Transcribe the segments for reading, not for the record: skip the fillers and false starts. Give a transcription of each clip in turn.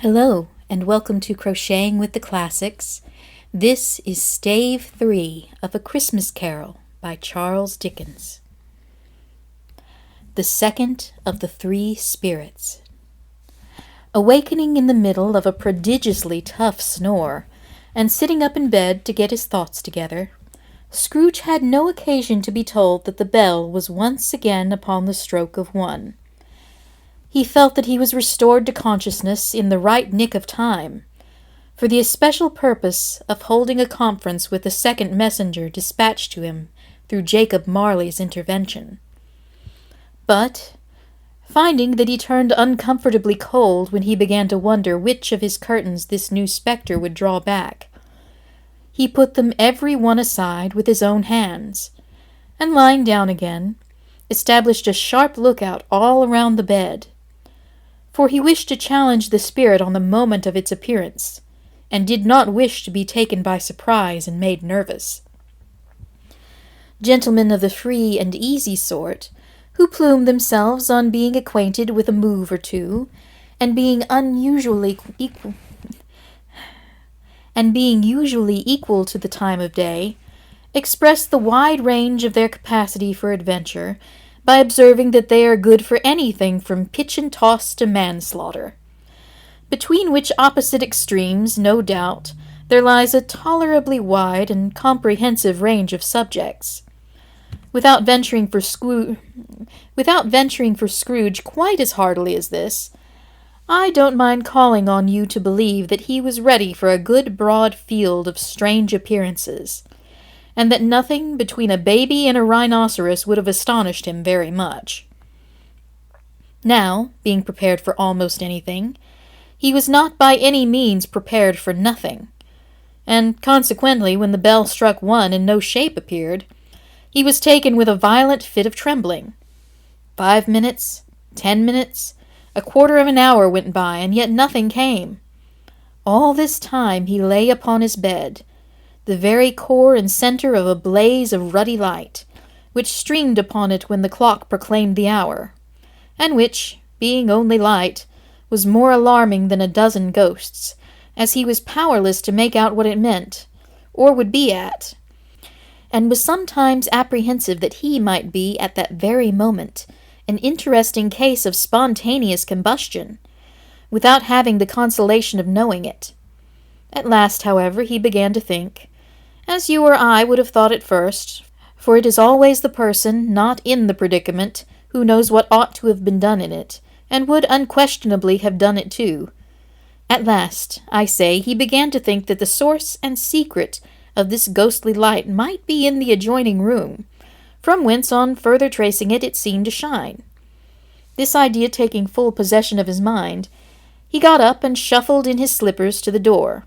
Hello, and welcome to Crocheting with the Classics. This is Stave 3 of A Christmas Carol by Charles Dickens. The Second of the Three Spirits. Awakening in the middle of a prodigiously tough snore, and sitting up in bed to get his thoughts together, Scrooge had no occasion to be told that the bell was once again upon the stroke of 1. He felt that he was restored to consciousness in the right nick of time, for the especial purpose of holding a conference with the second messenger dispatched to him through Jacob Marley's intervention. But, finding that he turned uncomfortably cold when he began to wonder which of his curtains this new spectre would draw back, he put them every one aside with his own hands, and lying down again, established a sharp lookout all around the bed, for he wished to challenge the spirit on the moment of its appearance, and did not wish to be taken by surprise and made nervous. Gentlemen of the free and easy sort, who plume themselves on being acquainted with a move or two, and being usually equal to the time of day, express the wide range of their capacity for adventure by observing that they are good for anything from pitch and toss to manslaughter, between which opposite extremes, no doubt, there lies a tolerably wide and comprehensive range of subjects. Without venturing for Scrooge quite as heartily as this, I don't mind calling on you to believe that he was ready for a good broad field of strange appearances, and that nothing between a baby and a rhinoceros would have astonished him very much. Now, being prepared for almost anything, he was not by any means prepared for nothing, and consequently when the bell struck 1 and no shape appeared, he was taken with a violent fit of trembling. 5 minutes, 10 minutes, a quarter of an hour went by, and yet nothing came. All this time he lay upon his bed, the very core and center of a blaze of ruddy light, which streamed upon it when the clock proclaimed the hour, and which, being only light, was more alarming than a dozen ghosts, as he was powerless to make out what it meant, or would be at, and was sometimes apprehensive that he might be, at that very moment, an interesting case of spontaneous combustion, without having the consolation of knowing it. At last, however, he began to think, as you or I would have thought at first, for it is always the person not in the predicament who knows what ought to have been done in it, and would unquestionably have done it too. At last, I say, he began to think that the source and secret of this ghostly light might be in the adjoining room, from whence on further tracing it, it seemed to shine. This idea taking full possession of his mind, he got up and shuffled in his slippers to the door.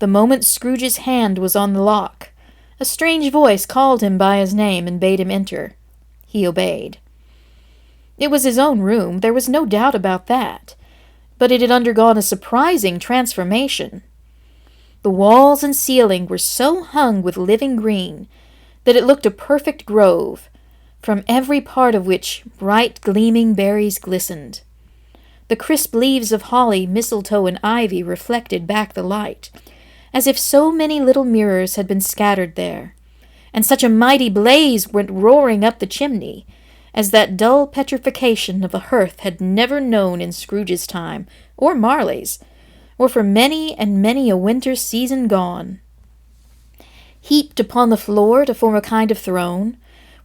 The moment Scrooge's hand was on the lock, a strange voice called him by his name and bade him enter. He obeyed. It was his own room, there was no doubt about that, but it had undergone a surprising transformation. The walls and ceiling were so hung with living green that it looked a perfect grove, from every part of which bright gleaming berries glistened. The crisp leaves of holly, mistletoe, and ivy reflected back the light, as if so many little mirrors had been scattered there, and such a mighty blaze went roaring up the chimney, as that dull petrification of a hearth had never known in Scrooge's time, or Marley's, or for many and many a winter season gone. Heaped upon the floor to form a kind of throne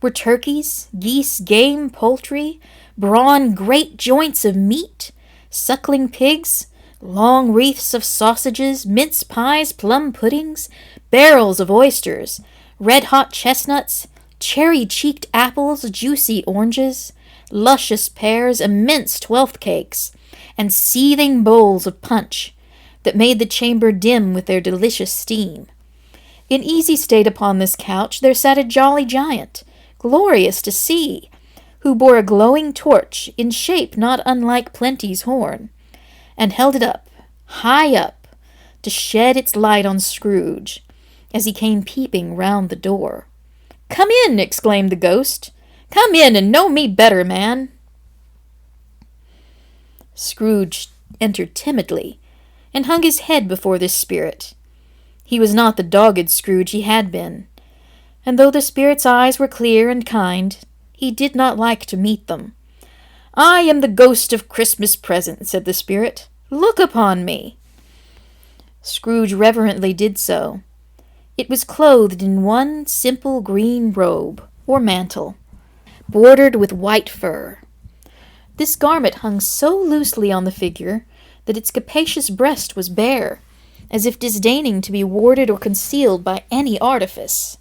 were turkeys, geese, game, poultry, brawn, great joints of meat, suckling pigs, long wreaths of sausages, mince pies, plum puddings, barrels of oysters, red-hot chestnuts, cherry-cheeked apples, juicy oranges, luscious pears, immense twelfth cakes, and seething bowls of punch that made the chamber dim with their delicious steam. In easy state upon this couch there sat a jolly giant, glorious to see, who bore a glowing torch in shape not unlike Plenty's horn, and held it up, high up, to shed its light on Scrooge, as he came peeping round the door. "Come in!" exclaimed the ghost. "Come in, and know me better, man!" Scrooge entered timidly, and hung his head before this spirit. He was not the dogged Scrooge he had been, and though the spirit's eyes were clear and kind, he did not like to meet them. "I am the ghost of Christmas present," said the spirit. "Look upon me." Scrooge reverently did so. It was clothed in one simple green robe, or mantle, bordered with white fur. This garment hung so loosely on the figure that its capacious breast was bare, as if disdaining to be warded or concealed by any artifice.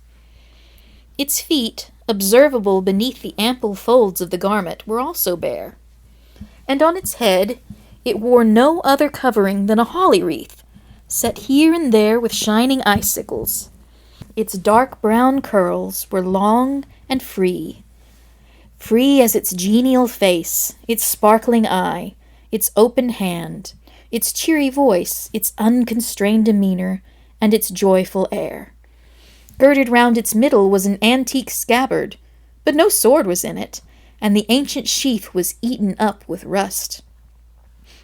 Its feet, observable beneath the ample folds of the garment, were also bare, and on its head it wore no other covering than a holly wreath, set here and there with shining icicles. Its dark brown curls were long and free as its genial face, its sparkling eye, its open hand, its cheery voice, its unconstrained demeanor, and its joyful air. Girded round its middle was an antique scabbard, but no sword was in it, and the ancient sheath was eaten up with rust.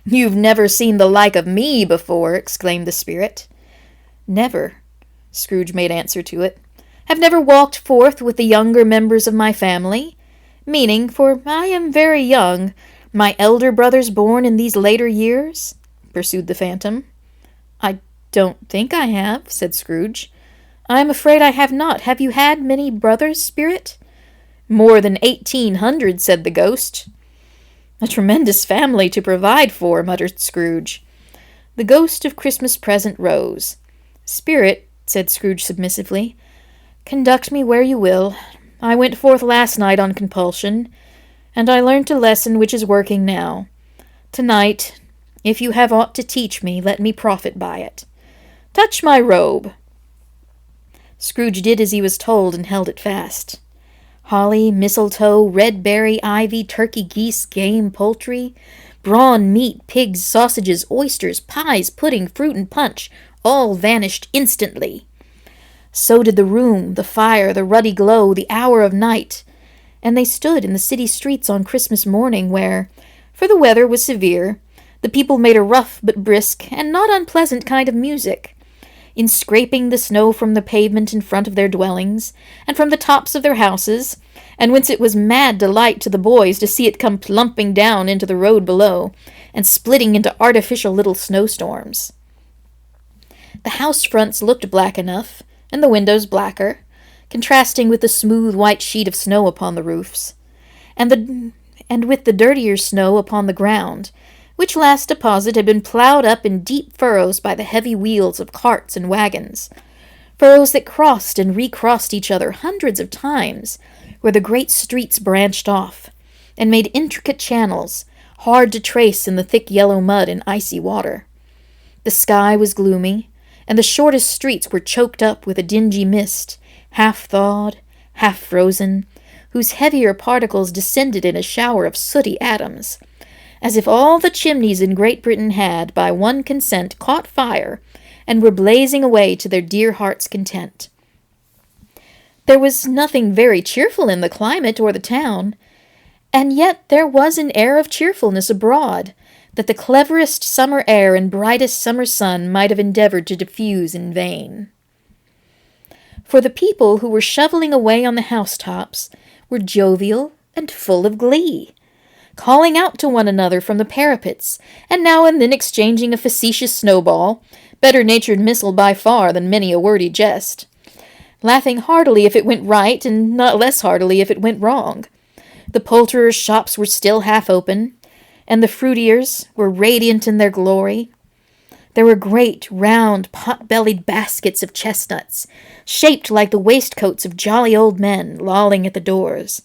"You've never seen the like of me before," exclaimed the spirit. "Never," Scrooge made answer to it. "Have never walked forth with the younger members of my family, meaning, for I am very young, my elder brothers born in these later years?" pursued the phantom. "I don't think I have," said Scrooge. "I am afraid I have not. Have you had many brothers, spirit?" "More than 1,800, said the ghost. "A tremendous family to provide for," muttered Scrooge. The ghost of Christmas present rose. "Spirit," said Scrooge submissively, "conduct me where you will. I went forth last night on compulsion, and I learnt a lesson which is working now. Tonight, if you have aught to teach me, let me profit by it. Touch my robe." Scrooge did as he was told and held it fast. Holly, mistletoe, red berry, ivy, turkey, geese, game, poultry, brawn, meat, pigs, sausages, oysters, pies, pudding, fruit, and punch all vanished instantly. So did the room, the fire, the ruddy glow, the hour of night, and they stood in the city streets on Christmas morning where, for the weather was severe, the people made a rough but brisk and not unpleasant kind of music, in scraping the snow from the pavement in front of their dwellings, and from the tops of their houses, and whence it was mad delight to the boys to see it come plumping down into the road below, and splitting into artificial little snowstorms. The house fronts looked black enough, and the windows blacker, contrasting with the smooth white sheet of snow upon the roofs, and with the dirtier snow upon the ground, which last deposit had been ploughed up in deep furrows by the heavy wheels of carts and wagons, furrows that crossed and recrossed each other hundreds of times, where the great streets branched off, and made intricate channels, hard to trace in the thick yellow mud and icy water. The sky was gloomy, and the shortest streets were choked up with a dingy mist, half-thawed, half-frozen, whose heavier particles descended in a shower of sooty atoms, as if all the chimneys in Great Britain had, by one consent, caught fire, and were blazing away to their dear hearts' content. There was nothing very cheerful in the climate or the town, and yet there was an air of cheerfulness abroad, that the cleverest summer air and brightest summer sun might have endeavored to diffuse in vain. For the people who were shoveling away on the housetops were jovial and full of glee, calling out to one another from the parapets, and now and then exchanging a facetious snowball, better-natured missile by far than many a wordy jest, laughing heartily if it went right, and not less heartily if it went wrong. The poulterers' shops were still half open, and the fruiterers were radiant in their glory. There were great, round, pot-bellied baskets of chestnuts, shaped like the waistcoats of jolly old men, lolling at the doors,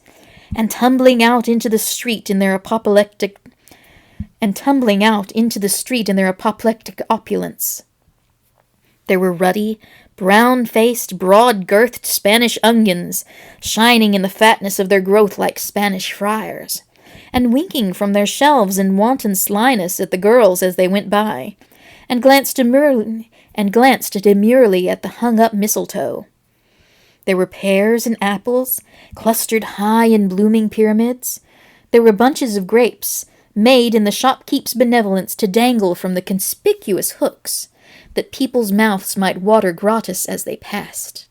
and tumbling out into the street in their apoplectic opulence. There were ruddy, brown-faced, broad-girthed Spanish onions, shining in the fatness of their growth like Spanish friars, and winking from their shelves in wanton slyness at the girls as they went by, and glanced demurely at the hung-up mistletoe. There were pears and apples, clustered high in blooming pyramids. There were bunches of grapes, made in the shopkeep's benevolence to dangle from the conspicuous hooks, that people's mouths might water gratis as they passed.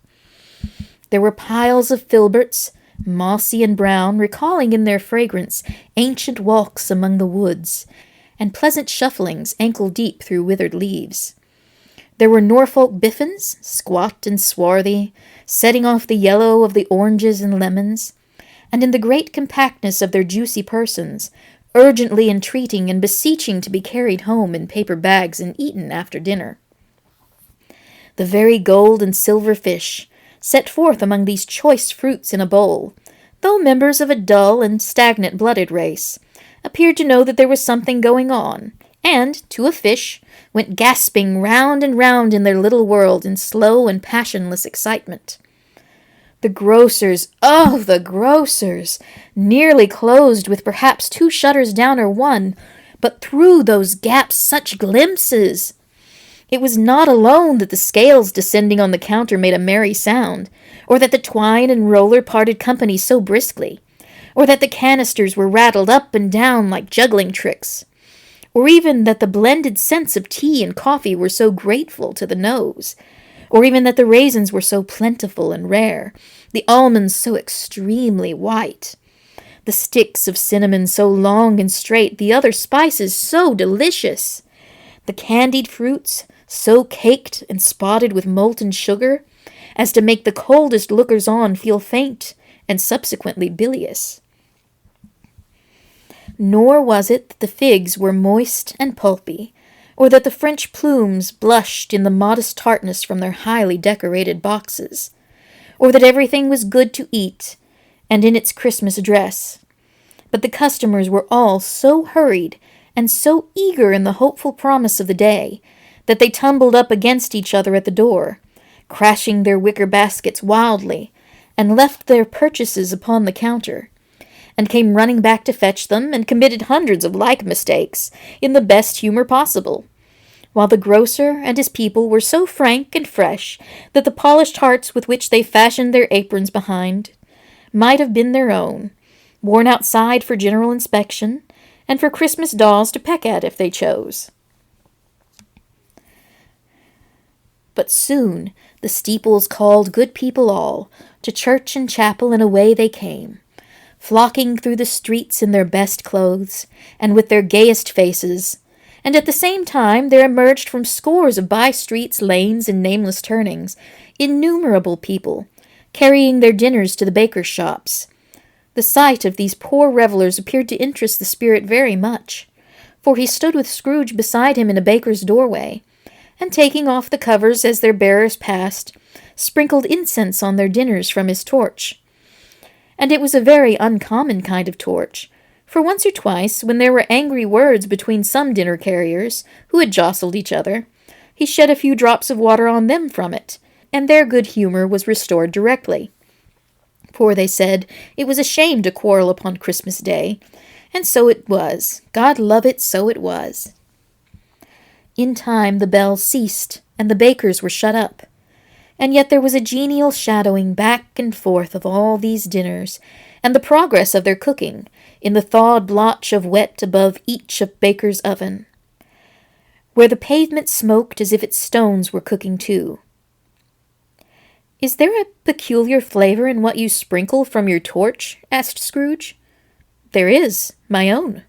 There were piles of filberts, mossy and brown, recalling in their fragrance ancient walks among the woods, and pleasant shufflings ankle-deep through withered leaves. There were Norfolk biffins, squat and swarthy, setting off the yellow of the oranges and lemons, and in the great compactness of their juicy persons, urgently entreating and beseeching to be carried home in paper bags and eaten after dinner. The very gold and silver fish, set forth among these choice fruits in a bowl, though members of a dull and stagnant-blooded race, appeared to know that there was something going on, and, to a fish, went gasping round and round in their little world in slow and passionless excitement. The grocers, oh, the grocers, nearly closed with perhaps 2 shutters down or 1, but through those gaps such glimpses! It was not alone that the scales descending on the counter made a merry sound, or that the twine and roller parted company so briskly, or that the canisters were rattled up and down like juggling tricks, or even that the blended scents of tea and coffee were so grateful to the nose, or even that the raisins were so plentiful and rare, the almonds so extremely white, the sticks of cinnamon so long and straight, the other spices so delicious, the candied fruits so caked and spotted with molten sugar as to make the coldest lookers-on feel faint and subsequently bilious. Nor was it that the figs were moist and pulpy, or that the French plumes blushed in the modest tartness from their highly decorated boxes, or that everything was good to eat and in its Christmas dress. But the customers were all so hurried and so eager in the hopeful promise of the day that they tumbled up against each other at the door, crashing their wicker baskets wildly, and left their purchases upon the counter, and came running back to fetch them, and committed hundreds of like mistakes, in the best humor possible, while the grocer and his people were so frank and fresh that the polished hearts with which they fashioned their aprons behind might have been their own, worn outside for general inspection, and for Christmas dolls to peck at if they chose. But soon the steeples called good people all, to church and chapel, and away they came, flocking through the streets in their best clothes, and with their gayest faces, and at the same time there emerged from scores of by-streets, lanes, and nameless turnings, innumerable people, carrying their dinners to the bakers' shops. The sight of these poor revellers appeared to interest the spirit very much, for he stood with Scrooge beside him in a baker's doorway, and taking off the covers as their bearers passed, sprinkled incense on their dinners from his torch. And it was a very uncommon kind of torch, for once or twice, when there were angry words between some dinner carriers, who had jostled each other, he shed a few drops of water on them from it, and their good humour was restored directly. For, they said, it was a shame to quarrel upon Christmas Day, and so it was. God love it, so it was. In time the bells ceased, and the bakers were shut up. And yet there was a genial shadowing back and forth of all these dinners, and the progress of their cooking, in the thawed blotch of wet above each of baker's oven, where the pavement smoked as if its stones were cooking too. "Is there a peculiar flavor in what you sprinkle from your torch?" asked Scrooge. "There is, my own."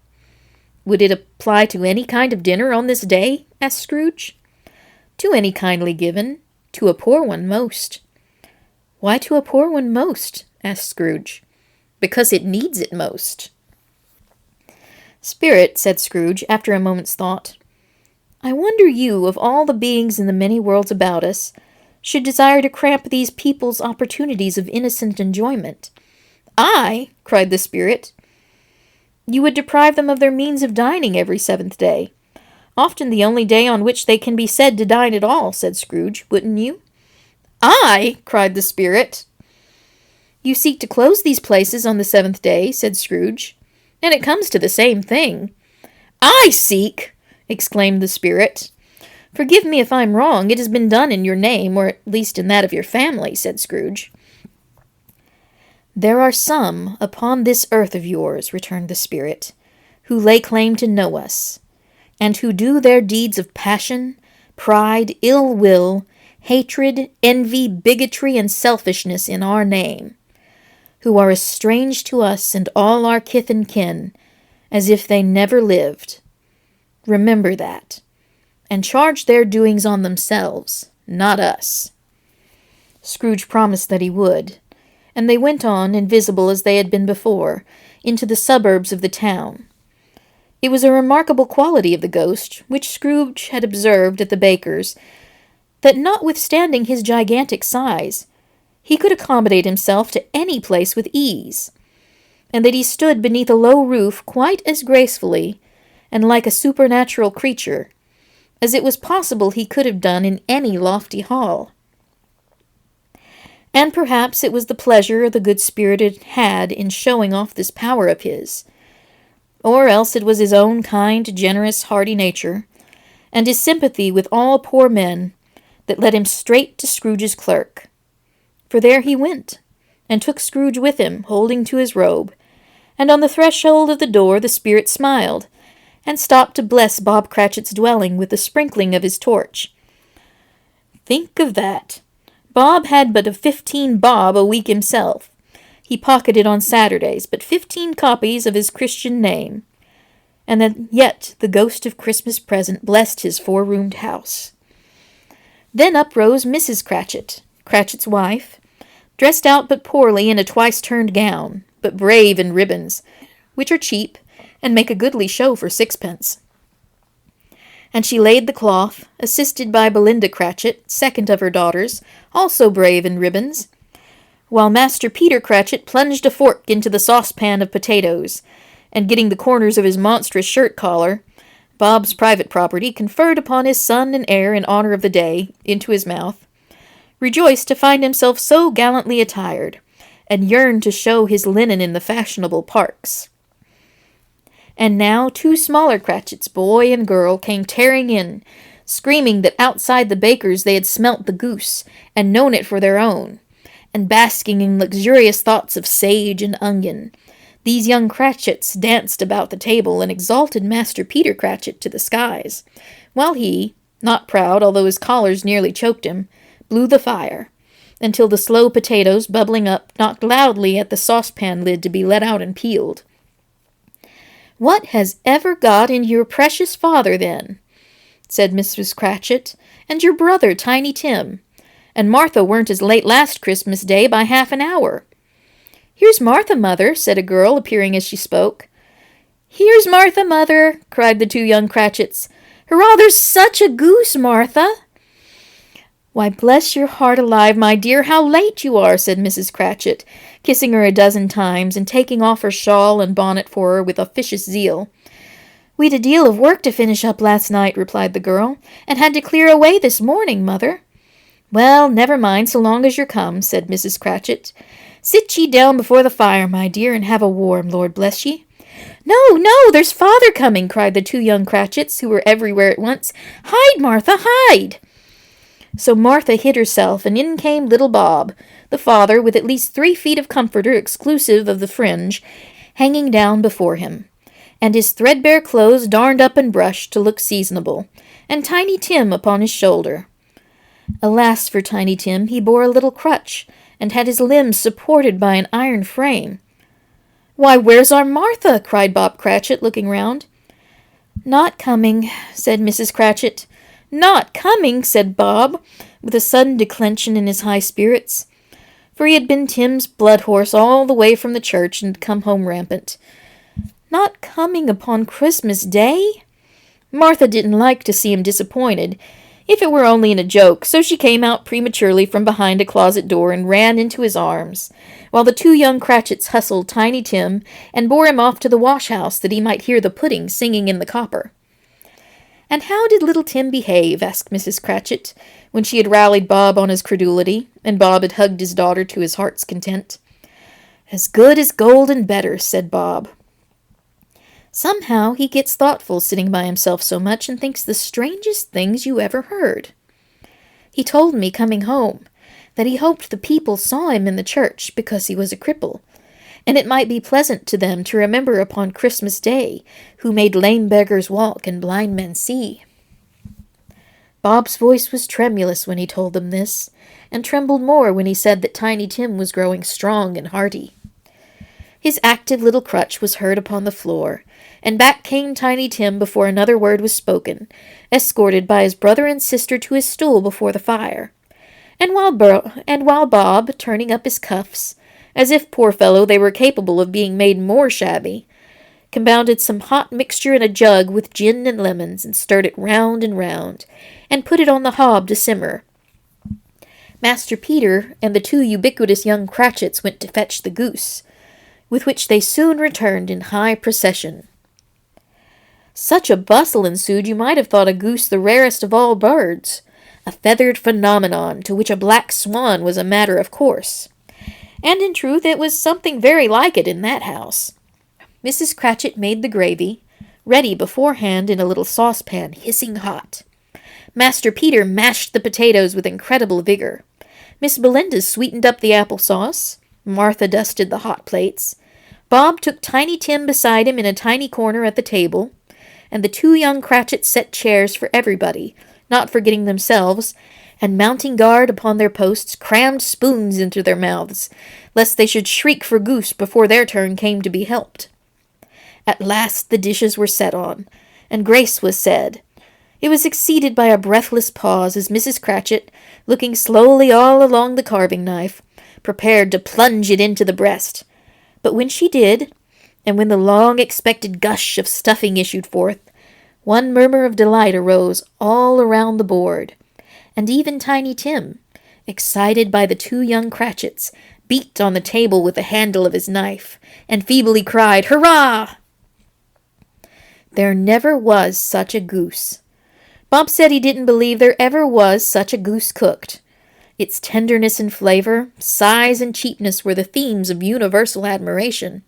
"Would it apply to any kind of dinner on this day?" asked Scrooge. "To any kindly given. To a poor one most." "Why to a poor one most?" asked Scrooge. "Because it needs it most." "Spirit," said Scrooge, after a moment's thought, "I wonder you, of all the beings in the many worlds about us, should desire to cramp these people's opportunities of innocent enjoyment." "I?" cried the spirit. "You would deprive them of their means of dining every 7th day. Often the only day on which they can be said to dine at all," said Scrooge, "wouldn't you?" "I?" cried the spirit. "You seek to close these places on the 7th day," said Scrooge, "and it comes to the same thing." "I seek!" exclaimed the spirit. "Forgive me if I'm wrong. It has been done in your name, or at least in that of your family," said Scrooge. "There are some upon this earth of yours," returned the spirit, who lay claim to know us, and who do their deeds of passion, pride, ill will, hatred, envy, bigotry, and selfishness in our name, who are as strange to us and all our kith and kin as if they never lived. Remember that, and charge their doings on themselves, not us." Scrooge promised that he would, and they went on, invisible as they had been before, into the suburbs of the town. It was a remarkable quality of the ghost, which Scrooge had observed at the baker's, that notwithstanding his gigantic size, he could accommodate himself to any place with ease, and that he stood beneath a low roof quite as gracefully, and like a supernatural creature, as it was possible he could have done in any lofty hall. And perhaps it was the pleasure the good spirit had in showing off this power of his, or else it was his own kind, generous, hearty nature, and his sympathy with all poor men, that led him straight to Scrooge's clerk. For there he went, and took Scrooge with him, holding to his robe, and on the threshold of the door the spirit smiled, and stopped to bless Bob Cratchit's dwelling with the sprinkling of his torch. Think of that! Bob had but a 15 bob a week himself. He pocketed on Saturdays but 15 copies of his Christian name, and that yet the ghost of Christmas present blessed his 4-roomed house. Then up rose Mrs. Cratchit, Cratchit's wife, dressed out but poorly in a twice-turned gown, but brave in ribbons, which are cheap, and make a goodly show for 6pence. And she laid the cloth, assisted by Belinda Cratchit, second of her daughters, also brave in ribbons, while Master Peter Cratchit plunged a fork into the saucepan of potatoes, and getting the corners of his monstrous shirt-collar, Bob's private property, conferred upon his son and heir in honor of the day, into his mouth, rejoiced to find himself so gallantly attired, and yearned to show his linen in the fashionable parks. And now 2 smaller Cratchits, boy and girl, came tearing in, screaming that outside the baker's they had smelt the goose, and known it for their own, and basking in luxurious thoughts of sage and onion. These young Cratchits danced about the table and exalted Master Peter Cratchit to the skies, while he, not proud, although his collars nearly choked him, blew the fire, until the slow potatoes, bubbling up, knocked loudly at the saucepan lid to be let out and peeled. "What has ever got into your precious father, then?" said Mrs. Cratchit, "and your brother, Tiny Tim? And Martha weren't as late last Christmas Day by half an hour." "Here's Martha, mother," said a girl, appearing as she spoke. "Here's Martha, mother," cried the 2 young Cratchits. "Hurrah, there's such a goose, Martha!" "Why, bless your heart alive, my dear, how late you are," said Mrs. Cratchit, kissing her a dozen times, and taking off her shawl and bonnet for her with officious zeal. "We'd a deal of work to finish up last night," replied the girl, "and had to clear away this morning, mother." "Well, never mind, so long as you're come," said Mrs. Cratchit. "Sit ye down before the fire, my dear, and have a warm, Lord bless ye." "No, no, there's father coming," cried the 2 young Cratchits, who were everywhere at once. "Hide, Martha, hide!" So Martha hid herself, and in came little Bob, the father, with at least 3 feet of comforter exclusive of the fringe, hanging down before him, and his threadbare clothes darned up and brushed to look seasonable, and Tiny Tim upon his shoulder. Alas for Tiny Tim, he bore a little crutch, and had his limbs supported by an iron frame. "Why, where's our Martha?" cried Bob Cratchit, looking round. "Not coming," said Mrs. Cratchit. "Not coming," said Bob, with a sudden declension in his high spirits, for he had been Tim's blood horse all the way from the church and had come home rampant. "Not coming upon Christmas Day?" Martha didn't like to see him disappointed, if it were only in a joke, so she came out prematurely from behind a closet door and ran into his arms, while the 2 young Cratchits hustled Tiny Tim and bore him off to the wash-house that he might hear the pudding singing in the copper. "And how did little Tim behave?" asked Mrs. Cratchit, when she had rallied Bob on his credulity, and Bob had hugged his daughter to his heart's content. "As good as gold and better," said Bob. "Somehow he gets thoughtful sitting by himself so much and thinks the strangest things you ever heard. He told me, coming home, that he hoped the people saw him in the church because he was a cripple, and it might be pleasant to them to remember upon Christmas Day who made lame beggars walk and blind men see. Bob's voice was tremulous when he told them this, and trembled more when he said that Tiny Tim was growing strong and hearty. His active little crutch was heard upon the floor, and back came Tiny Tim before another word was spoken, escorted by his brother and sister to his stool before the fire. And while Bob, turning up his cuffs, as if, poor fellow, they were capable of being made more shabby, compounded some hot mixture in a jug with gin and lemons, and stirred it round and round, and put it on the hob to simmer, Master Peter and the two ubiquitous young Cratchits went to fetch the goose, with which they soon returned in high procession. Such a bustle ensued you might have thought a goose the rarest of all birds, a feathered phenomenon to which a black swan was a matter of course. And in truth it was something very like it in that house. Mrs. Cratchit made the gravy, ready beforehand in a little saucepan, hissing hot. Master Peter mashed the potatoes with incredible vigor. Miss Belinda sweetened up the apple sauce. Martha dusted the hot plates. Bob took Tiny Tim beside him in a tiny corner at the table, and the two young Cratchits set chairs for everybody, not forgetting themselves, and mounting guard upon their posts, crammed spoons into their mouths, lest they should shriek for goose before their turn came to be helped. At last the dishes were set on, and grace was said. It was succeeded by a breathless pause as Mrs. Cratchit, looking slowly all along the carving knife, prepared to plunge it into the breast. But when she did, and when the long-expected gush of stuffing issued forth, one murmur of delight arose all around the board, and even Tiny Tim, excited by the two young Cratchits, beat on the table with the handle of his knife, and feebly cried, "Hurrah!" There never was such a goose. Bob said he didn't believe there ever was such a goose cooked. Its tenderness and flavor, size and cheapness were the themes of universal admiration.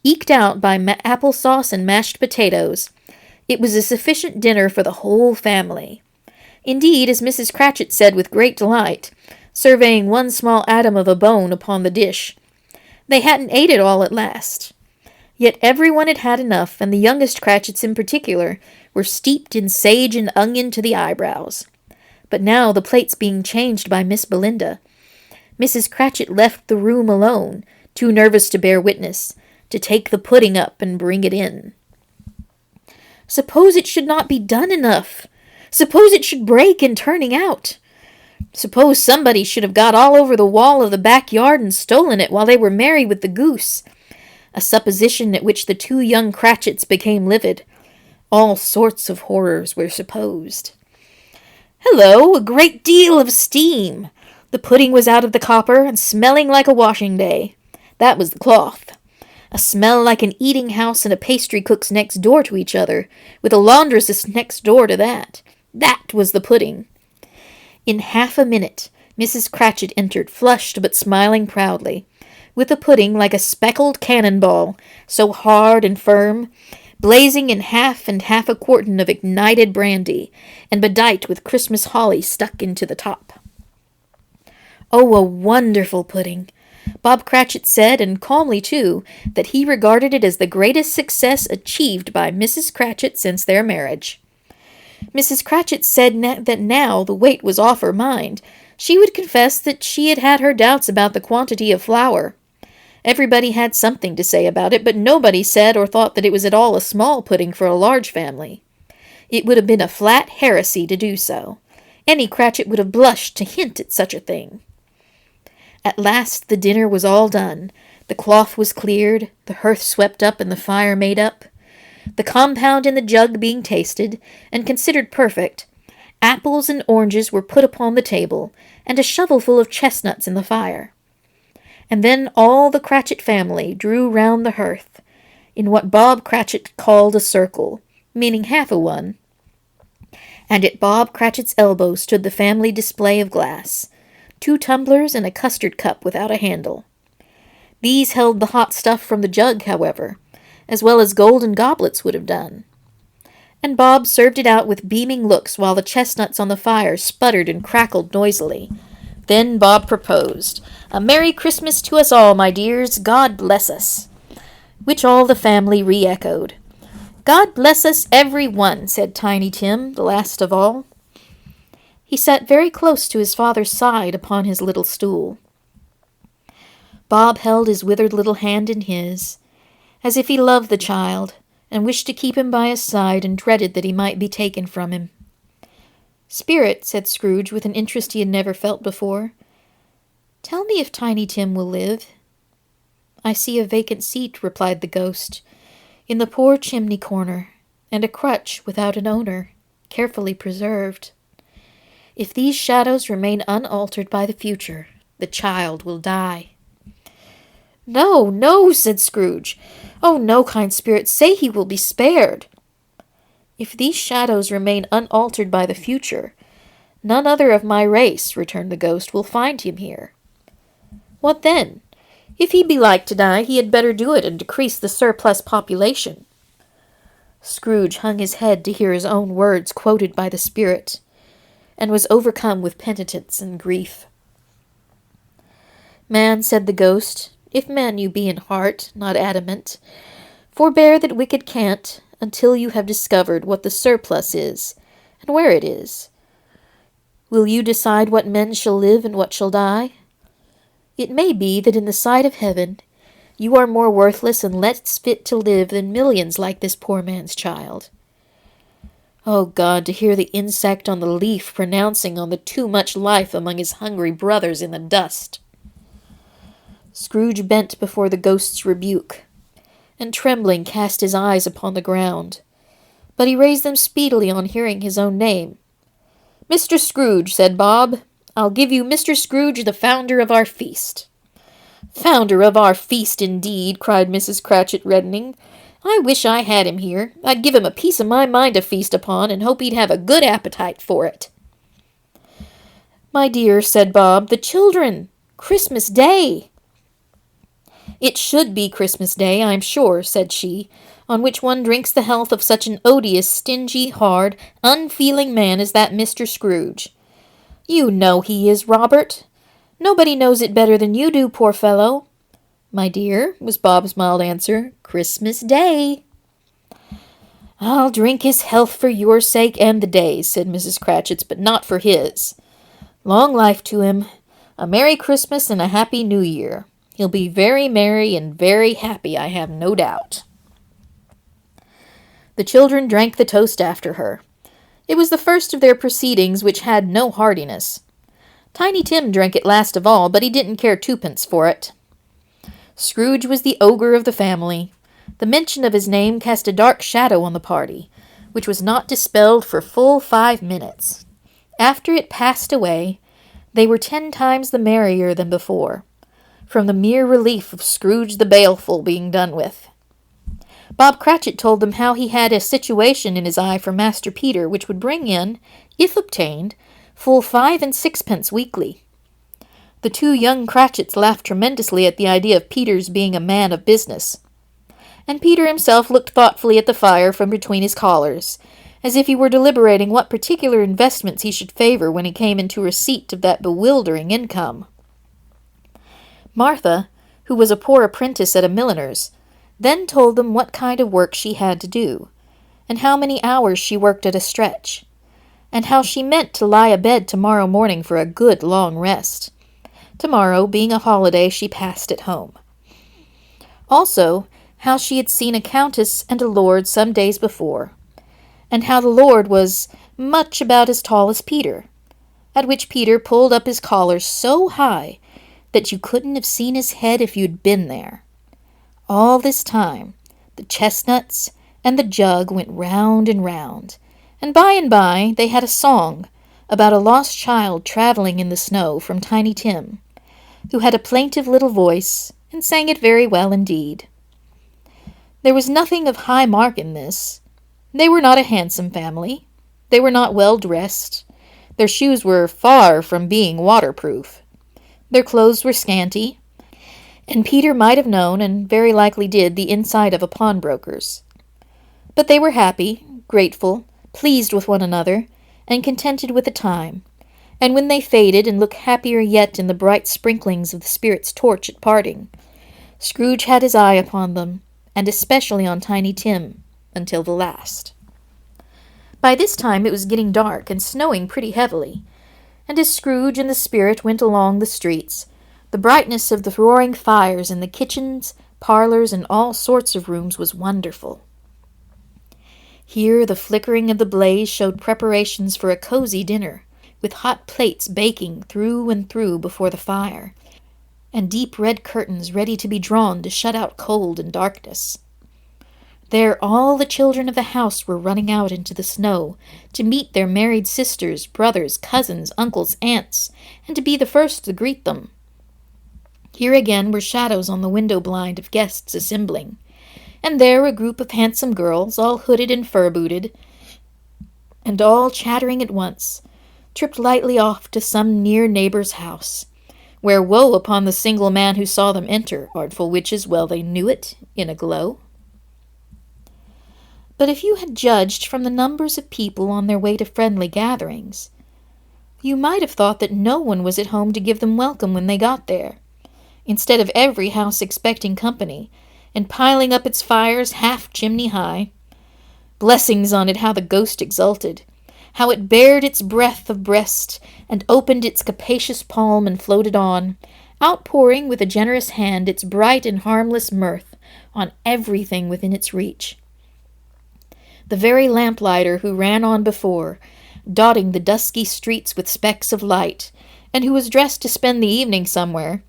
Eked out by apple sauce and mashed potatoes, it was a sufficient dinner for the whole family. Indeed, as Mrs. Cratchit said with great delight, surveying one small atom of a bone upon the dish, they hadn't ate it all at last. Yet everyone had had enough, and the youngest Cratchits in particular were steeped in sage and onion to the eyebrows. But now, the plates being changed by Miss Belinda, Mrs. Cratchit left the room alone, too nervous to bear witness, to take the pudding up and bring it in. Suppose it should not be done enough! Suppose it should break in turning out! Suppose somebody should have got all over the wall of the backyard and stolen it while they were merry with the goose! A supposition at which the two young Cratchits became livid. All sorts of horrors were supposed. Hello, a great deal of steam! The pudding was out of the copper and smelling like a washing day. That was the cloth. A smell like an eating house and a pastry cook's next door to each other, with a laundress's next door to that. That was the pudding. In half a minute, Mrs. Cratchit entered, flushed but smiling proudly, with the pudding like a speckled cannonball, so hard and firm, blazing in half and half a quartern of ignited brandy, and bedight with Christmas holly stuck into the top. Oh, a wonderful pudding! Bob Cratchit said, and calmly too, that he regarded it as the greatest success achieved by Mrs. Cratchit since their marriage. Mrs. Cratchit said that now the weight was off her mind. She would confess that she had had her doubts about the quantity of flour. Everybody had something to say about it, but nobody said or thought that it was at all a small pudding for a large family. It would have been a flat heresy to do so. Any Cratchit would have blushed to hint at such a thing. At last the dinner was all done. The cloth was cleared, the hearth swept up, and the fire made up. The compound in the jug being tasted, and considered perfect, apples and oranges were put upon the table, and a shovelful of chestnuts in the fire. And then all the Cratchit family drew round the hearth, in what Bob Cratchit called a circle, meaning half a one. And at Bob Cratchit's elbow stood the family display of glass, 2 tumblers and a custard cup without a handle. These held the hot stuff from the jug, however, as well as golden goblets would have done. And Bob served it out with beaming looks while the chestnuts on the fire sputtered and crackled noisily, Then Bob proposed, "A Merry Christmas to us all, my dears. God bless us." Which all the family re-echoed. "God bless us, every one," said Tiny Tim, the last of all. He sat very close to his father's side upon his little stool. Bob held his withered little hand in his, as if he loved the child, and wished to keep him by his side, and dreaded that he might be taken from him. "Spirit," said Scrooge, with an interest he had never felt before, "tell me if Tiny Tim will live." "I see a vacant seat," replied the ghost, "in the poor chimney corner, and a crutch without an owner, carefully preserved. If these shadows remain unaltered by the future, the child will die." "No, no," said Scrooge. "Oh, no, kind spirit, say he will be spared." "If these shadows remain unaltered by the future, none other of my race," returned the ghost, "will find him here." "What then? If he be like to die, he had better do it and decrease the surplus population." Scrooge hung his head to hear his own words quoted by the spirit, and was overcome with penitence and grief. "Man," said the ghost, "if man you be in heart, not adamant, forbear that wicked cant, until you have discovered what the surplus is, and where it is. Will you decide what men shall live and what shall die? It may be that in the sight of heaven you are more worthless and less fit to live than millions like this poor man's child. Oh God, to hear the insect on the leaf pronouncing on the too much life among his hungry brothers in the dust." Scrooge bent before the ghost's rebuke, and trembling cast his eyes upon the ground, but he raised them speedily on hearing his own name. "Mr. Scrooge," said Bob, "I'll give you Mr. Scrooge, the founder of our feast." "Founder of our feast, indeed," cried Mrs. Cratchit, reddening. "I wish I had him here. I'd give him a piece of my mind to feast upon, and hope he'd have a good appetite for it." "My dear," said Bob, "the children! Christmas Day!" "It should be Christmas Day, I'm sure," said she, "on which one drinks the health of such an odious, stingy, hard, unfeeling man as that Mr. Scrooge. You know he is, Robert. Nobody knows it better than you do, poor fellow." "My dear," was Bob's mild answer, "Christmas Day." "I'll drink his health for your sake and the day's," said Mrs. Cratchit's, "but not for his. Long life to him. A Merry Christmas and a Happy New Year. He'll be very merry and very happy, I have no doubt." The children drank the toast after her. It was the first of their proceedings which had no heartiness. Tiny Tim drank it last of all, but he didn't care twopence for it. Scrooge was the ogre of the family. The mention of his name cast a dark shadow on the party, which was not dispelled for full 5 minutes. After it passed away, they were 10 times the merrier than before, from the mere relief of Scrooge the Baleful being done with. Bob Cratchit told them how he had a situation in his eye for Master Peter, which would bring in, if obtained, full 5 and 6pence weekly. The 2 young Cratchits laughed tremendously at the idea of Peter's being a man of business, and Peter himself looked thoughtfully at the fire from between his collars, as if he were deliberating what particular investments he should favor when he came into receipt of that bewildering income. Martha, who was a poor apprentice at a milliner's, then told them what kind of work she had to do, and how many hours she worked at a stretch, and how she meant to lie abed tomorrow morning for a good long rest. Tomorrow, being a holiday, she passed at home. Also, how she had seen a countess and a lord some days before, and how the lord was much about as tall as Peter, at which Peter pulled up his collar so high that you couldn't have seen his head if you'd been there. All this time, the chestnuts and the jug went round, and by they had a song about a lost child traveling in the snow from Tiny Tim, who had a plaintive little voice, and sang it very well indeed. There was nothing of high mark in this. They were not a handsome family. They were not well dressed. Their shoes were far from being waterproof. Their clothes were scanty, and Peter might have known, and very likely did, the inside of a pawnbroker's. But they were happy, grateful, pleased with one another, and contented with the time, and when they faded and looked happier yet in the bright sprinklings of the spirit's torch at parting, Scrooge had his eye upon them, and especially on Tiny Tim, until the last. By this time it was getting dark and snowing pretty heavily, and as Scrooge and the spirit went along the streets, the brightness of the roaring fires in the kitchens, parlors, and all sorts of rooms was wonderful. Here the flickering of the blaze showed preparations for a cozy dinner, with hot plates baking through and through before the fire, and deep red curtains ready to be drawn to shut out cold and darkness. There all the children of the house were running out into the snow to meet their married sisters, brothers, cousins, uncles, aunts, and to be the first to greet them. Here again were shadows on the window blind of guests assembling, and there a group of handsome girls, all hooded and fur-booted, and all chattering at once, tripped lightly off to some near neighbor's house, where woe upon the single man who saw them enter, artful witches well they knew it, in a glow. But if you had judged from the numbers of people on their way to friendly gatherings, you might have thought that no one was at home to give them welcome when they got there, instead of every house expecting company, and piling up its fires half chimney high. Blessings on it, how the ghost exulted! How it bared its breadth of breast, and opened its capacious palm and floated on, outpouring with a generous hand its bright and harmless mirth on everything within its reach. The very lamplighter who ran on before, dotting the dusky streets with specks of light, and who was dressed to spend the evening somewhere,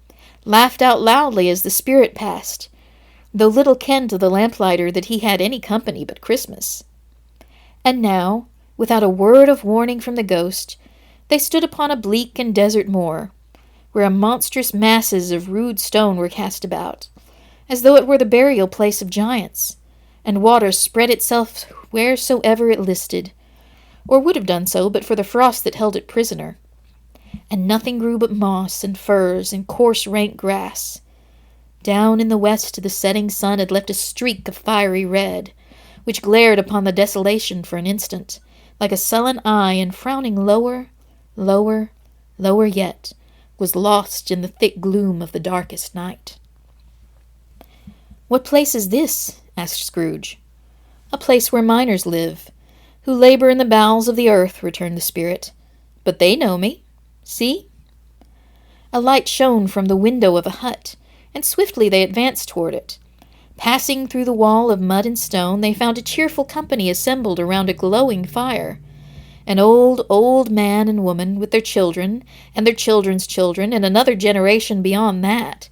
laughed out loudly as the spirit passed, though little ken to the lamplighter that he had any company but Christmas. And now, without a word of warning from the ghost, they stood upon a bleak and desert moor, where monstrous masses of rude stone were cast about, as though it were the burial place of giants, and water spread itself wheresoever it listed, or would have done so but for the frost that held it prisoner. And nothing grew but moss and furze and coarse rank grass. Down in the west the setting sun had left a streak of fiery red, which glared upon the desolation for an instant, like a sullen eye, and frowning lower, lower, lower yet, was lost in the thick gloom of the darkest night. "What place is this?" asked Scrooge. "A place where miners live, who labor in the bowels of the earth," returned the spirit. "But they know me. See?" A light shone from the window of a hut, and swiftly they advanced toward it. Passing through the wall of mud and stone, they found a cheerful company assembled around a glowing fire. An old man and woman, with their children, and their children's children, and another generation beyond that,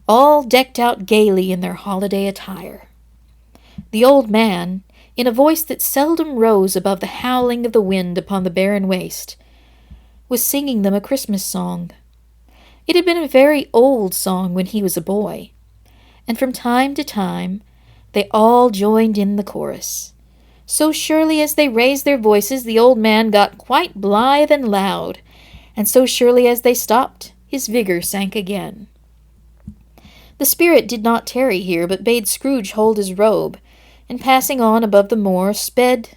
all decked out gaily in their holiday attire. The old man, in a voice that seldom rose above the howling of the wind upon the barren waste, was singing them a Christmas song. It had been a very old song when he was a boy, and from time to time they all joined in the chorus. So surely as they raised their voices, the old man got quite blithe and loud, and so surely as they stopped, his vigor sank again. The spirit did not tarry here, but bade Scrooge hold his robe, and passing on above the moor, sped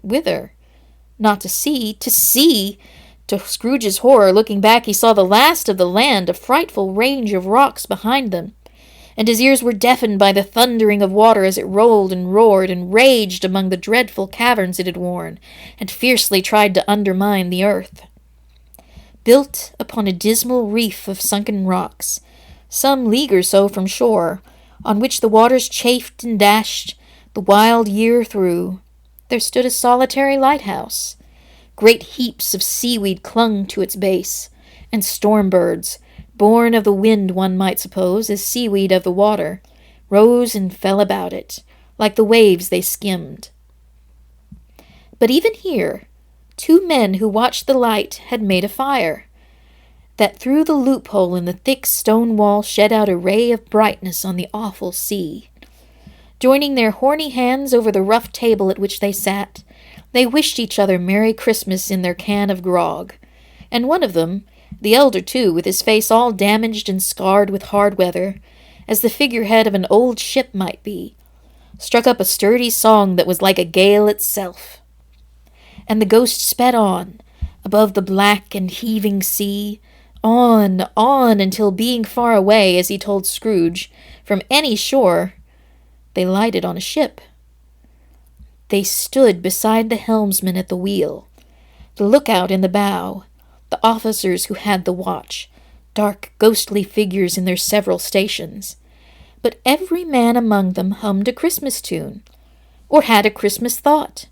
whither? Not to see, to see! To Scrooge's horror, looking back, he saw the last of the land, a frightful range of rocks behind them, and his ears were deafened by the thundering of water as it rolled and roared and raged among the dreadful caverns it had worn, and fiercely tried to undermine the earth. Built upon a dismal reef of sunken rocks, some league or so from shore, on which the waters chafed and dashed the wild year through, there stood a solitary lighthouse. Great heaps of seaweed clung to its base, and storm birds, born of the wind one might suppose, as seaweed of the water, rose and fell about it, like the waves they skimmed. But even here, 2 men who watched the light had made a fire, that through the loophole in the thick stone wall shed out a ray of brightness on the awful sea. Joining their horny hands over the rough table at which they sat, they wished each other Merry Christmas in their can of grog, and one of them, the elder too, with his face all damaged and scarred with hard weather, as the figurehead of an old ship might be, struck up a sturdy song that was like a gale itself. And the ghost sped on, above the black and heaving sea, on until being far away, as he told Scrooge, from any shore, they lighted on a ship. They stood beside the helmsman at the wheel, the lookout in the bow, the officers who had the watch, dark ghostly figures in their several stations. But every man among them hummed a Christmas tune, or had a Christmas thought,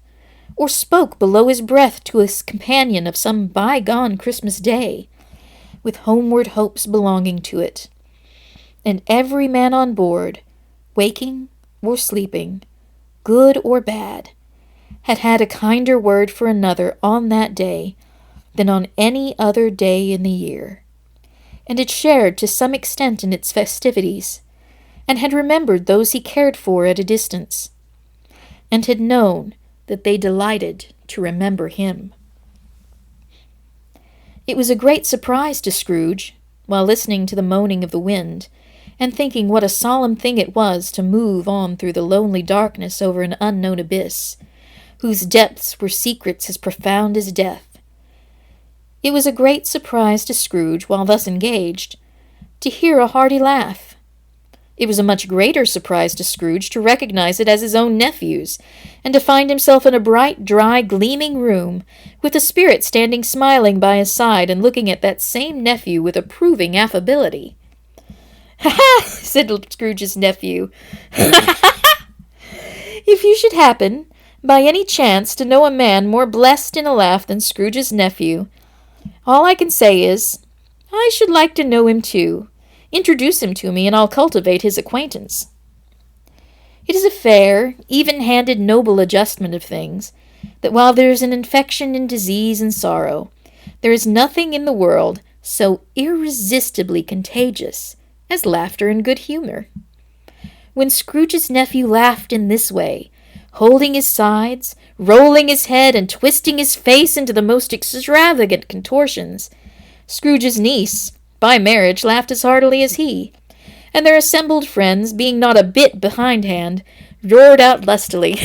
or spoke below his breath to his companion of some bygone Christmas day, with homeward hopes belonging to it. And every man on board, waking or sleeping, good or bad, had had a kinder word for another on that day than on any other day in the year, and had shared to some extent in its festivities, and had remembered those he cared for at a distance, and had known that they delighted to remember him. It was a great surprise to Scrooge, while listening to the moaning of the wind, and thinking what a solemn thing it was to move on through the lonely darkness over an unknown abyss, whose depths were secrets as profound as death. It was a great surprise to Scrooge, while thus engaged, to hear a hearty laugh. It was a much greater surprise to Scrooge to recognize it as his own nephew's, and to find himself in a bright, dry, gleaming room, with the spirit standing smiling by his side and looking at that same nephew with approving affability. "Ha-ha!" said Scrooge's nephew. "If you should happen, by any chance, to know a man more blessed in a laugh than Scrooge's nephew, all I can say is, I should like to know him too. Introduce him to me, and I'll cultivate his acquaintance." It is a fair, even-handed, noble adjustment of things, that while there is an infection in disease and sorrow, there is nothing in the world so irresistibly contagious as laughter and good humor. When Scrooge's nephew laughed in this way, holding his sides, rolling his head, and twisting his face into the most extravagant contortions, Scrooge's niece, by marriage, laughed as heartily as he, and their assembled friends, being not a bit behindhand, roared out lustily.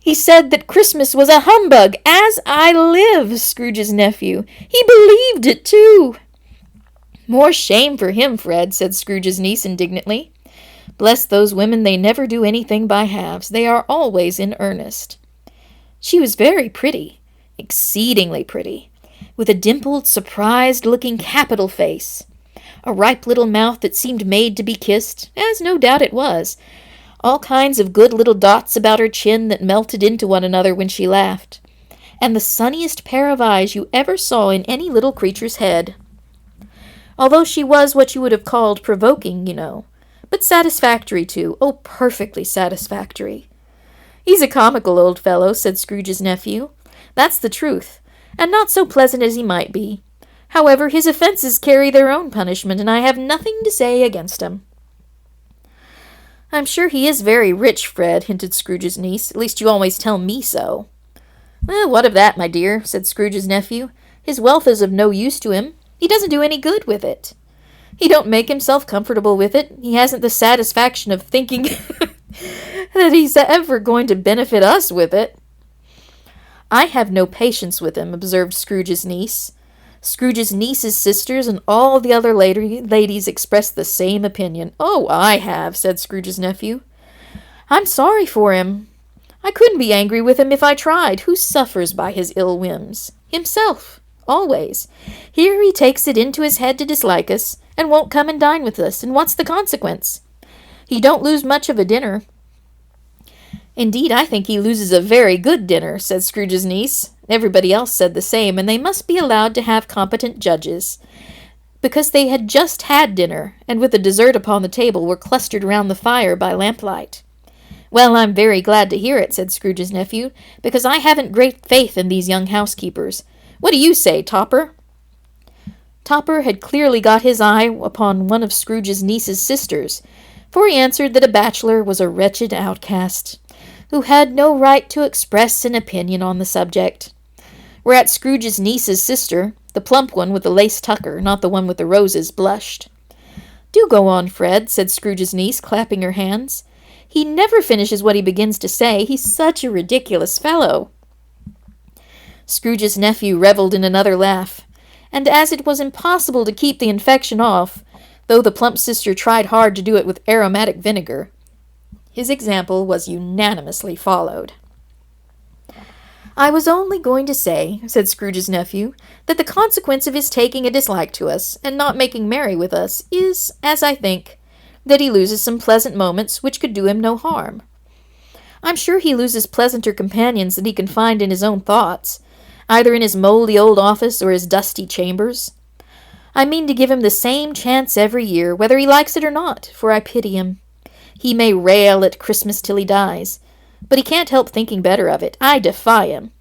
"He said that Christmas was a humbug, as I live, Scrooge's nephew. He believed it, too." "More shame for him, Fred," said Scrooge's niece indignantly. "Bless those women, they never do anything by halves. They are always in earnest." She was very pretty, exceedingly pretty, with a dimpled, surprised-looking capital face, a ripe little mouth that seemed made to be kissed, as no doubt it was, all kinds of good little dots about her chin that melted into one another when she laughed, and the sunniest pair of eyes you ever saw in any little creature's head. Although she was what you would have called provoking, you know, but satisfactory, too. Oh, perfectly satisfactory. "He's a comical old fellow," said Scrooge's nephew. "That's the truth, and not so pleasant as he might be. However, his offenses carry their own punishment, and I have nothing to say against him." "I'm sure he is very rich, Fred," hinted Scrooge's niece. "At least you always tell me so." "What of that, my dear?" said Scrooge's nephew. "His wealth is of no use to him. He doesn't do any good with it. He don't make himself comfortable with it. He hasn't the satisfaction of thinking that he's ever going to benefit us with it." "I have no patience with him," observed Scrooge's niece. Scrooge's niece's sisters and all the other ladies expressed the same opinion. "Oh, I have," said Scrooge's nephew. "I'm sorry for him. I couldn't be angry with him if I tried. Who suffers by his ill whims? Himself, always. Here he takes it into his head to dislike us, and won't come and dine with us, and what's the consequence? He don't lose much of a dinner." "Indeed, I think he loses a very good dinner," said Scrooge's niece. Everybody else said the same, and they must be allowed to have competent judges, because they had just had dinner, and with the dessert upon the table were clustered round the fire by lamplight. "Well, I'm very glad to hear it," said Scrooge's nephew, "because I haven't great faith in these young housekeepers. What do you say, Topper?" Topper had clearly got his eye upon one of Scrooge's niece's sisters, for he answered that a bachelor was a wretched outcast, who had no right to express an opinion on the subject. Whereat Scrooge's niece's sister, the plump one with the lace tucker, not the one with the roses, blushed. "Do go on, Fred," said Scrooge's niece, clapping her hands. "He never finishes what he begins to say. He's such a ridiculous fellow." Scrooge's nephew revelled in another laugh, and as it was impossible to keep the infection off, though the plump sister tried hard to do it with aromatic vinegar, his example was unanimously followed. "I was only going to say," said Scrooge's nephew, "that the consequence of his taking a dislike to us, and not making merry with us, is, as I think, that he loses some pleasant moments which could do him no harm. I'm sure he loses pleasanter companions than he can find in his own thoughts, either in his mouldy old office or his dusty chambers. I mean to give him the same chance every year, whether he likes it or not, for I pity him. He may rail at Christmas till he dies, but he can't help thinking better of it. I defy him.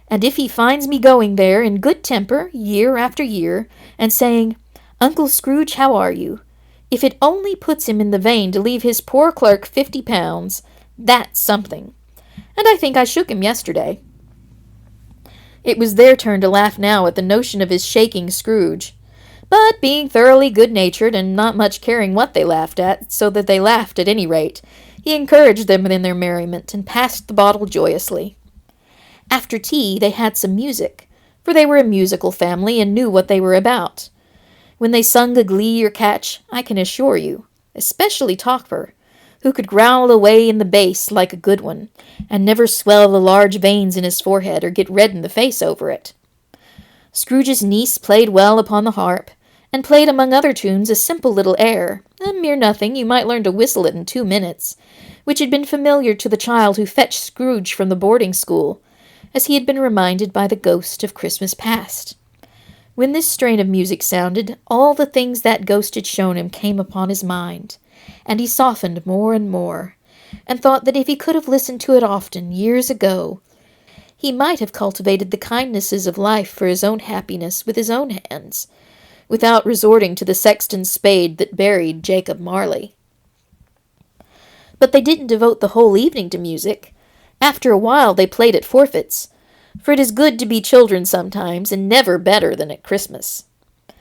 And if he finds me going there in good temper, year after year, and saying, 'Uncle Scrooge, how are you?' if it only puts him in the vein to leave his poor clerk £50, that's something. And I think I shook him yesterday." It was their turn to laugh now at the notion of his shaking Scrooge. But being thoroughly good-natured, and not much caring what they laughed at, so that they laughed at any rate, he encouraged them in their merriment, and passed the bottle joyously. After tea they had some music, for they were a musical family, and knew what they were about. When they sung a glee or catch, I can assure you, especially Topper, who could growl away in the bass like a good one, and never swell the large veins in his forehead or get red in the face over it. Scrooge's niece played well upon the harp, and played among other tunes a simple little air, a mere nothing, you might learn to whistle it in 2 minutes, which had been familiar to the child who fetched Scrooge from the boarding-school, as he had been reminded by the ghost of Christmas past. When this strain of music sounded, all the things that ghost had shown him came upon his mind, and he softened more and more, and thought that if he could have listened to it often, years ago, he might have cultivated the kindnesses of life for his own happiness with his own hands, without resorting to the sexton's spade that buried Jacob Marley. But they didn't devote the whole evening to music. After a while they played at forfeits, for it is good to be children sometimes, and never better than at Christmas,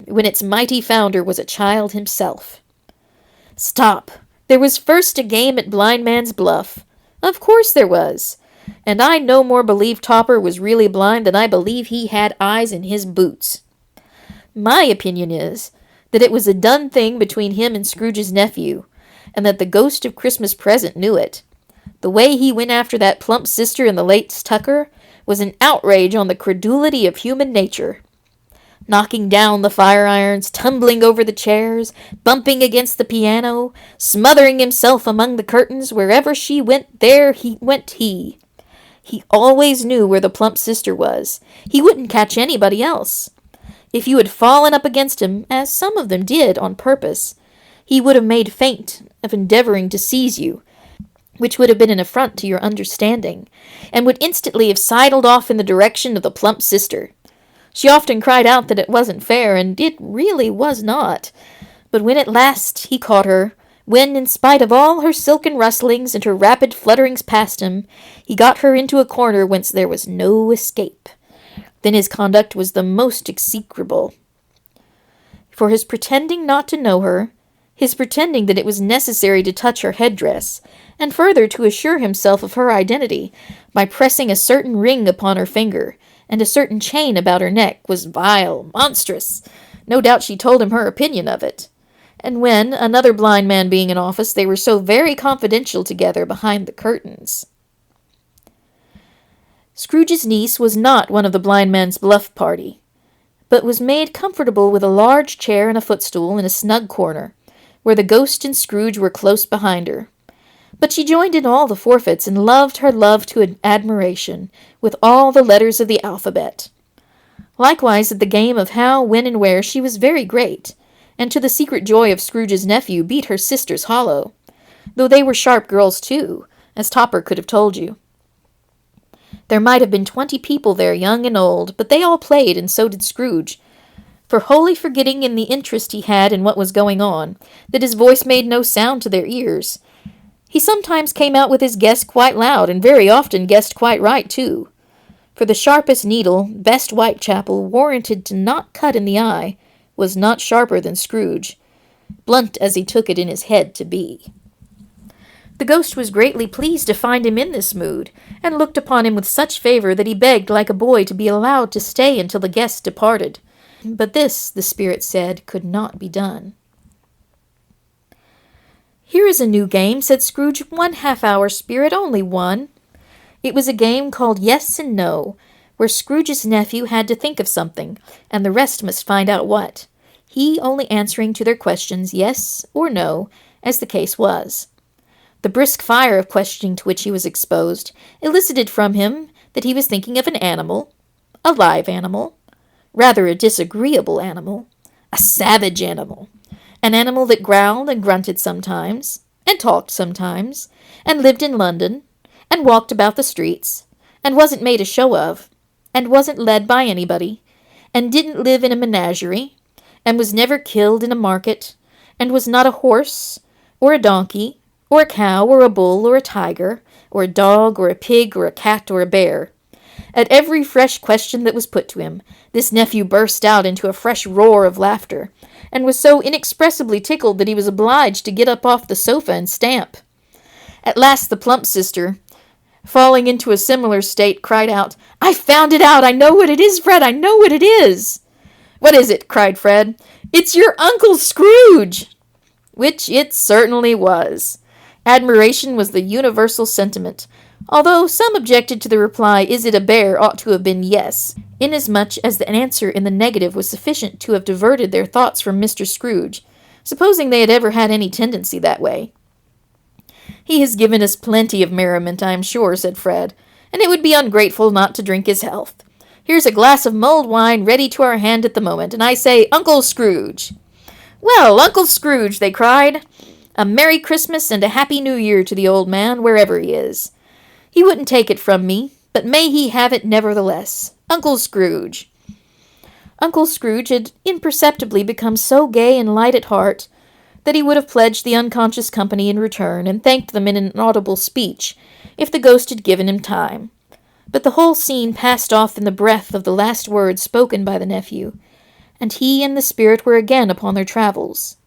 when its mighty founder was a child himself. Stop! There was first a game at Blind Man's Bluff. Of course there was. And I no more believe Topper was really blind than I believe he had eyes in his boots. My opinion is that it was a done thing between him and Scrooge's nephew, and that the ghost of Christmas present knew it. The way he went after that plump sister in the late Tucker was an outrage on the credulity of human nature. Knocking down the fire-irons, tumbling over the chairs, bumping against the piano, smothering himself among the curtains, wherever she went, there went he. He always knew where the plump sister was. He wouldn't catch anybody else. If you had fallen up against him, as some of them did on purpose, he would have made feint of endeavoring to seize you, which would have been an affront to your understanding, and would instantly have sidled off in the direction of the plump sister. She often cried out that it wasn't fair, and it really was not. But when at last he caught her, when, in spite of all her silken rustlings and her rapid flutterings past him, he got her into a corner whence there was no escape, then his conduct was the most execrable. For his pretending not to know her, his pretending that it was necessary to touch her headdress, and further to assure himself of her identity by pressing a certain ring upon her finger, and a certain chain about her neck, was vile, monstrous. No doubt she told him her opinion of it. And when, another blind man being in office, they were so very confidential together behind the curtains. Scrooge's niece was not one of the Blind Man's Bluff party, but was made comfortable with a large chair and a footstool in a snug corner, where the ghost and Scrooge were close behind her. But she joined in all the forfeits, and loved her love to admiration, with all the letters of the alphabet. Likewise at the game of how, when, and where she was very great, and to the secret joy of Scrooge's nephew beat her sisters hollow, though they were sharp girls too, as Topper could have told you. There might have been 20 people there, young and old, but they all played, and so did Scrooge, for wholly forgetting in the interest he had in what was going on, that his voice made no sound to their ears. He sometimes came out with his guess quite loud, and very often guessed quite right, too. For the sharpest needle, best Whitechapel, warranted to not cut in the eye, was not sharper than Scrooge, blunt as he took it in his head to be. The ghost was greatly pleased to find him in this mood, and looked upon him with such favor that he begged like a boy to be allowed to stay until the guest departed. But this, the spirit said, could not be done. "Here is a new game," said Scrooge. "1 half-hour, spirit, only one." It was a game called Yes and No, where Scrooge's nephew had to think of something, and the rest must find out what, he only answering to their questions yes or no, as the case was. The brisk fire of questioning to which he was exposed elicited from him that he was thinking of an animal, a live animal, rather a disagreeable animal, a savage animal, an animal that growled and grunted sometimes, and talked sometimes, and lived in London, and walked about the streets, and wasn't made a show of, and wasn't led by anybody, and didn't live in a menagerie, and was never killed in a market, and was not a horse, or a donkey, or a cow, or a bull, or a tiger, or a dog, or a pig, or a cat, or a bear. At every fresh question that was put to him, this nephew burst out into a fresh roar of laughter, and was so inexpressibly tickled that he was obliged to get up off the sofa and stamp. At last the plump sister, falling into a similar state, cried out, "I found it out! I know what it is, Fred! I know what it is!" "What is it?" cried Fred. "It's your Uncle Scrooge!" Which it certainly was. Admiration was the universal sentiment, although some objected to the reply, "Is it a bear?" ought to have been yes, inasmuch as the answer in the negative was sufficient to have diverted their thoughts from Mr. Scrooge, supposing they had ever had any tendency that way. "He has given us plenty of merriment, I am sure," said Fred, "and it would be ungrateful not to drink his health. Here's a glass of mulled wine ready to our hand at the moment, and I say, Uncle Scrooge!" "Well, Uncle Scrooge!" they cried. "A Merry Christmas and a Happy New Year to the old man, wherever he is. He wouldn't take it from me, but may he have it nevertheless. Uncle Scrooge!" Uncle Scrooge had imperceptibly become so gay and light at heart that he would have pledged the unconscious company in return, and thanked them in an audible speech, if the ghost had given him time. But the whole scene passed off in the breath of the last words spoken by the nephew, and he and the spirit were again upon their travels.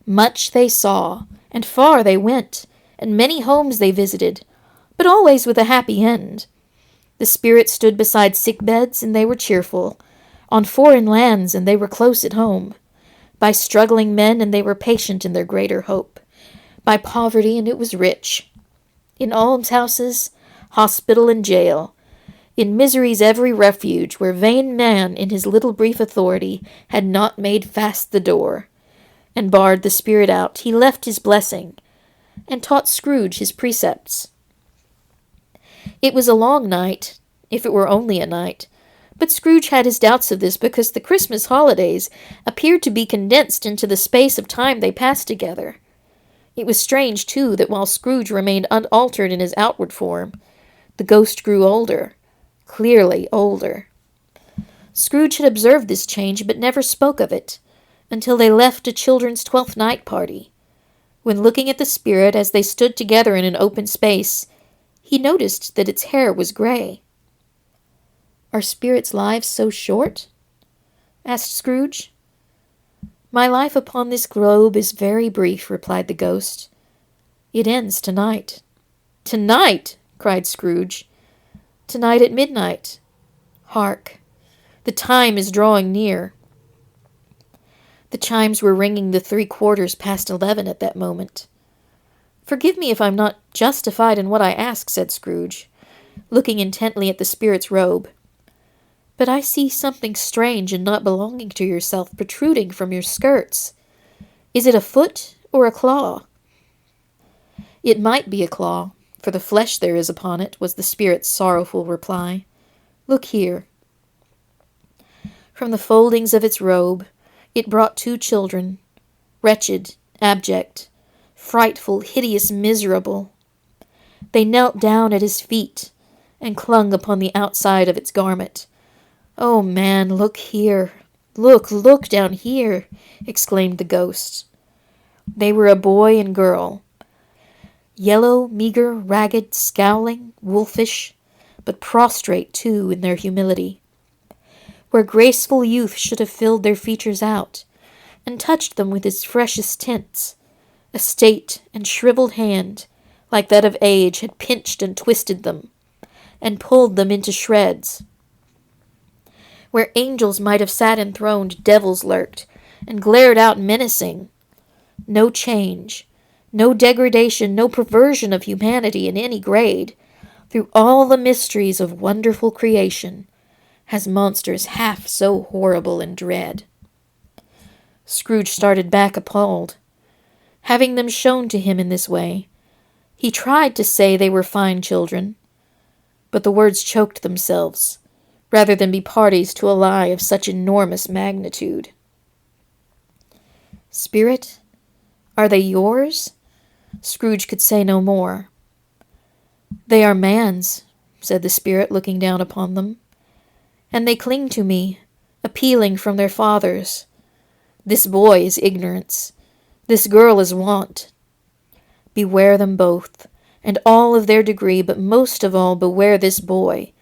Much they saw, and far they went, and many homes they visited, but always with a happy end. The spirit stood beside sick beds, and they were cheerful, on foreign lands, and they were close at home, by struggling men, and they were patient in their greater hope, by poverty, and it was rich, in almshouses, hospital, and jail, in misery's every refuge, where vain man in his little brief authority had not made fast the door, and barred the spirit out. He left his blessing, and taught Scrooge his precepts. It was a long night, if it were only a night, but Scrooge had his doubts of this because the Christmas holidays appeared to be condensed into the space of time they passed together. It was strange, too, that while Scrooge remained unaltered in his outward form, the ghost grew older, clearly older. Scrooge had observed this change, but never spoke of it, until they left a children's 12th night party, when looking at the spirit as they stood together in an open space, he noticed that its hair was gray. "Are spirits' lives so short?" asked Scrooge. "My life upon this globe is very brief," replied the ghost. "It ends tonight." "Tonight!" cried Scrooge. "Tonight at midnight. Hark! The time is drawing near." The chimes were ringing the 11:75 at that moment. "Forgive me if I'm not justified in what I ask," said Scrooge, looking intently at the spirit's robe. "But I see something strange and not belonging to yourself protruding from your skirts. Is it a foot or a claw?" "It might be a claw, for the flesh there is upon it," was the spirit's sorrowful reply. "Look here." From the foldings of its robe, it brought 2 children, wretched, abject, frightful, hideous, miserable. They knelt down at his feet, and clung upon the outside of its garment. "Oh, man, look here! Look down here!" exclaimed the ghost. They were a boy and girl, yellow, meagre, ragged, scowling, wolfish, but prostrate, too, in their humility. Where graceful youth should have filled their features out, and touched them with its freshest tints, a state and shriveled hand, like that of age, had pinched and twisted them, and pulled them into shreds. Where angels might have sat enthroned, devils lurked, and glared out menacing. No change, no degradation, no perversion of humanity in any grade, through all the mysteries of wonderful creation, has monsters half so horrible and dread. Scrooge started back appalled. Having them shown to him in this way, he tried to say they were fine children, but the words choked themselves, rather than be parties to a lie of such enormous magnitude. Spirit, are they yours? Scrooge could say no more. They are man's, said the spirit, looking down upon them, and they cling to me, appealing from their fathers. This boy is ignorance. This girl is want. Beware them both, and all of their degree, but most of all beware this boy,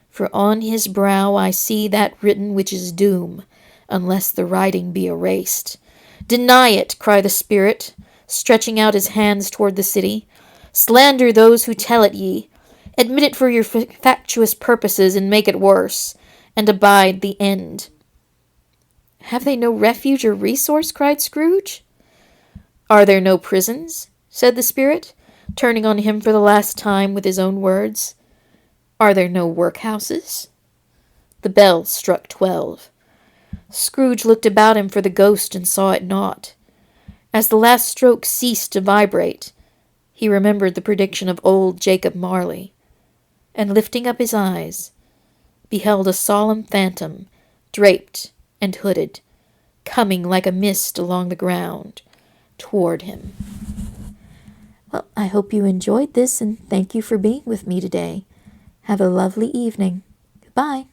for on his brow I see that written which is doom, unless the writing be erased. Deny it, cried the spirit, stretching out his hands toward the city. Slander those who tell it ye. Admit it for your factious purposes, and make it worse, and abide the end. Have they no refuge or resource? Cried Scrooge. Are there no prisons? Said the spirit, turning on him for the last time with his own words. Are there no workhouses? The bell struck 12. Scrooge looked about him for the ghost and saw it not. As the last stroke ceased to vibrate, he remembered the prediction of old Jacob Marley, and lifting up his eyes, beheld a solemn phantom, draped and hooded, coming like a mist along the ground toward him. Well, I hope you enjoyed this, and thank you for being with me today. Have a lovely evening. Goodbye.